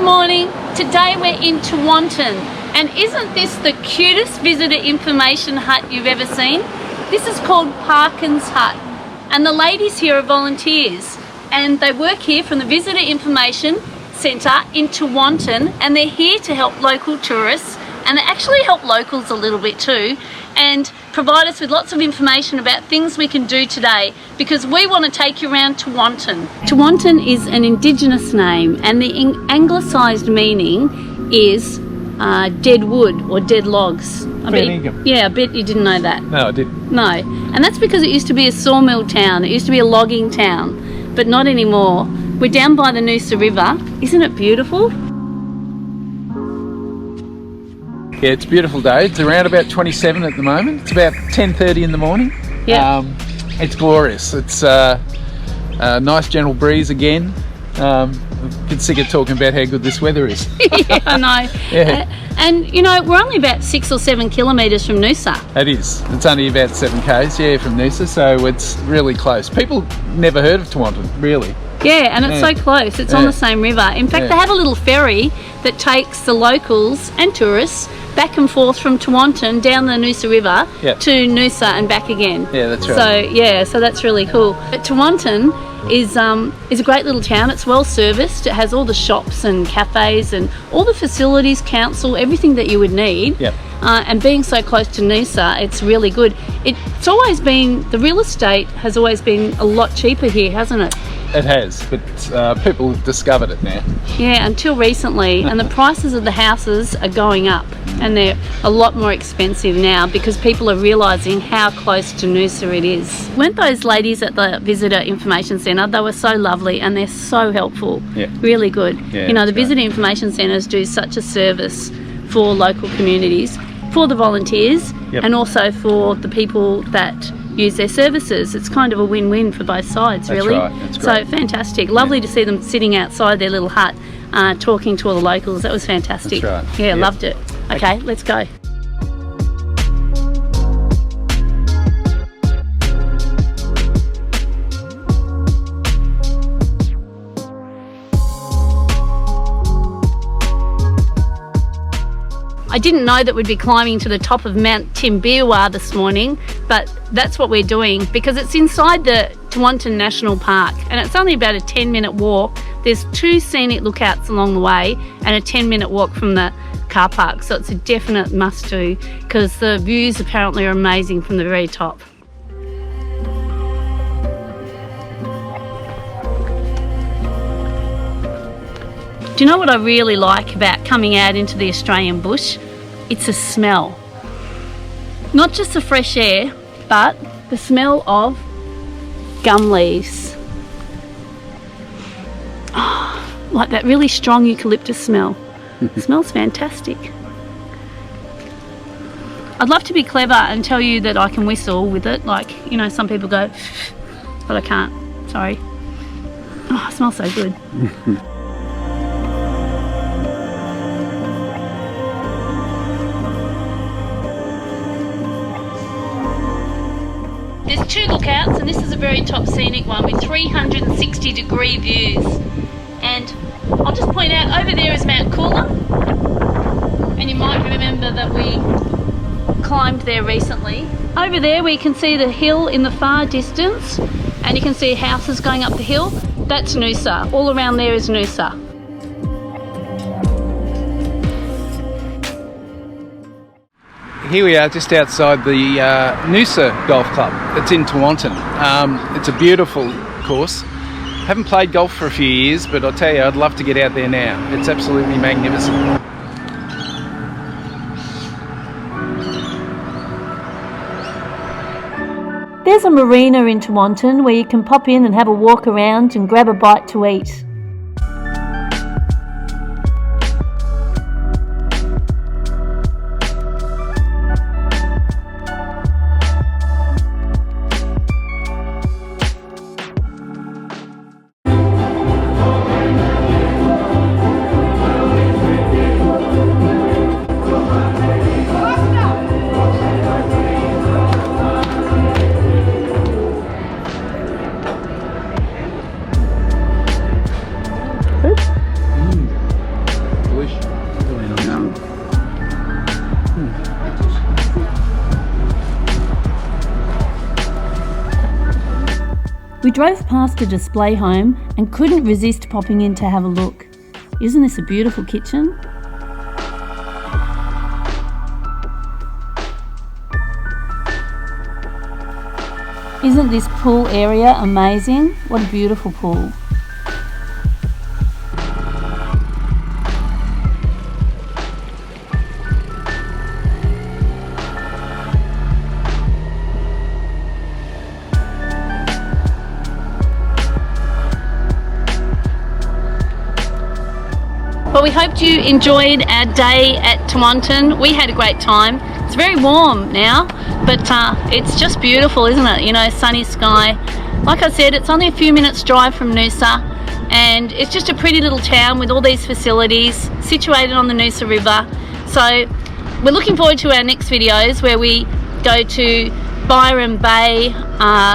Good morning. Today we're in Tewantin, and isn't this the cutest visitor information hut you've ever seen? This is called Parkin's Hut, and the ladies here are volunteers, and they work here from the Visitor Information Centre in Tewantin, and they're here to help local tourists, and they actually help locals a little bit too, and provide us with lots of information about things we can do today, because we want to take you around Tewantin. Tewantin is an Indigenous name, and the anglicised meaning is dead wood or dead logs. I bet you didn't know that. No, I didn't. No, and that's because it used to be a sawmill town. It used to be a logging town, but not anymore. We're down by the Noosa River. Isn't it beautiful? Yeah, it's a beautiful day. It's around about 27 at the moment. It's about 10:30 in the morning. Yeah. It's glorious. It's a nice gentle breeze again. I'm sick of talking about how good this weather is. Yeah, I know. Yeah. And you know, we're only about 6 or 7 kilometres from Noosa. It is. It's only about 7 k's, from Noosa, so it's really close. People never heard of Tewantin, really. Yeah, and it's so close. It's on the same river. In fact, they have a little ferry that takes the locals and tourists back and forth from Tewantin down the Noosa River to Noosa and back again. Yeah, that's right. So that's really cool. But Tewantin is a great little town. It's well serviced. It has all the shops and cafes and all the facilities, council, everything that you would need. Yep. And being so close to Noosa, it's really good. It's always been, the real estate has always been a lot cheaper here, hasn't it? It has, but people have discovered it now. Yeah, until recently, and the prices of the houses are going up, and they're a lot more expensive now because people are realising how close to Noosa it is. Weren't those ladies at the Visitor Information Centre? They were so lovely, and they're so helpful. Yeah. Really good. Yeah, you know, the Visitor Information Centres do such a service for local communities, for the volunteers, and also for the people that use their services. It's kind of a win-win for both sides, really. That's right. That's great. So fantastic. Lovely to see them sitting outside their little hut talking to all the locals. That was fantastic. That's right. Yeah, loved it. Okay, let's go. I didn't know that we'd be climbing to the top of Mt Timbeerwah this morning, but that's what we're doing because it's inside the Tewantin National Park, and it's only about a 10-minute walk. There's 2 scenic lookouts along the way and a 10-minute walk from the car park, so it's a definite must-do because the views apparently are amazing from the very top. Do you know what I really like about coming out into the Australian bush? It's the smell. Not just the fresh air, but the smell of gum leaves. Oh, like that really strong eucalyptus smell. It smells fantastic. I'd love to be clever and tell you that I can whistle with it, like, you know, some people go, but I can't, sorry. Oh, it smells so good. There's 2 lookouts, and this is a very top scenic one with 360-degree views. And I'll just point out, over there is Mount Cooler, and you might remember that we climbed there recently. Over there we can see the hill in the far distance, and you can see houses going up the hill. That's Noosa. All around there is Noosa. Here we are just outside the Noosa Golf Club. It's in Tewantin. It's a beautiful course. Haven't played golf for a few years, but I'll tell you, I'd love to get out there now. It's absolutely magnificent. There's a marina in Tewantin where you can pop in and have a walk around and grab a bite to eat. We drove past the display home and couldn't resist popping in to have a look. Isn't this a beautiful kitchen? Isn't this pool area amazing? What a beautiful pool. Well, we hoped you enjoyed our day at Tewantin. We had a great time. It's very warm now, but it's just beautiful, isn't it? You know, sunny sky. Like I said, it's only a few minutes drive from Noosa, and it's just a pretty little town with all these facilities situated on the Noosa River. So we're looking forward to our next videos where we go to Byron Bay,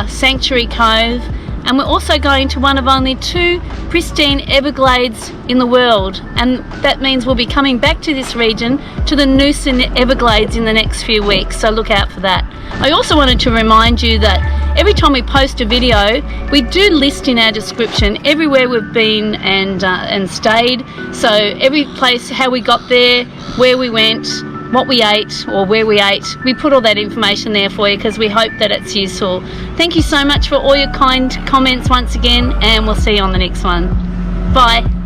Sanctuary Cove, and we're also going to one of only 2 pristine Everglades in the world, and that means we'll be coming back to this region, to the Noosa Everglades, in the next few weeks, so look out for that. I also wanted to remind you that every time we post a video, we do list in our description everywhere we've been and stayed, so every place, how we got there, where we went, what we ate or where we ate. We put all that information there for you because we hope that it's useful. Thank you so much for all your kind comments once again, and we'll see you on the next one. Bye.